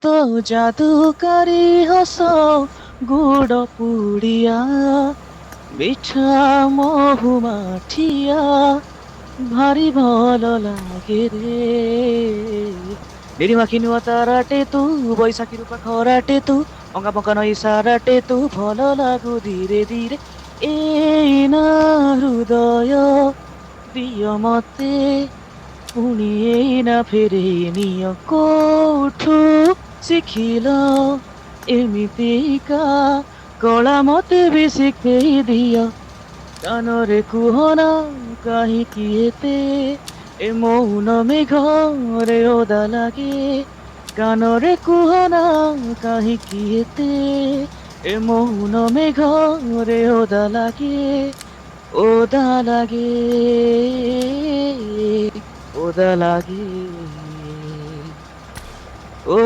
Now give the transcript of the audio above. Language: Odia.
তো জাদুকারি হস গুড় পুড়িয়া মিঠা মহুমাঠিয়া ভারি ଭଲ ଲାଗେ ରେ ନିରିମାଖି ନୂଆ ତାରାଟେ ତୁ ବୈଶାଖୀ ରୂପା ଖରାଟେ ତୁ ଅଙ୍କା ପଙ୍କା ନଈ ସାରାଟେ ତୁ ଭଲ ଲାଗୁ ଧୀରେ ଧୀରେ ଏଇନା ହୃଦୟ ଦିଅ ମତେ ପୁଣି ଏଇନା ଫେରେଇ ନିଅ କୋଉଠୁ ଶିଖିଲ ଏମିତିକା କଳା ମତେ ବି ଶିଖେଇ ଦିଅ କାନରେ କୁହନା କାହିଁକି ଏତେ ଏ ମୌନ ମେଘରେ ଓଦା ଲାଗେ କାନରେ କୁହନା କାହିଁକି ଏତେ ଏ ମୌନ ମେଘରେ ଓଦା ଲାଗେ ଓଦା ଲାଗେ ଓଦା ଲାଗେ ଓ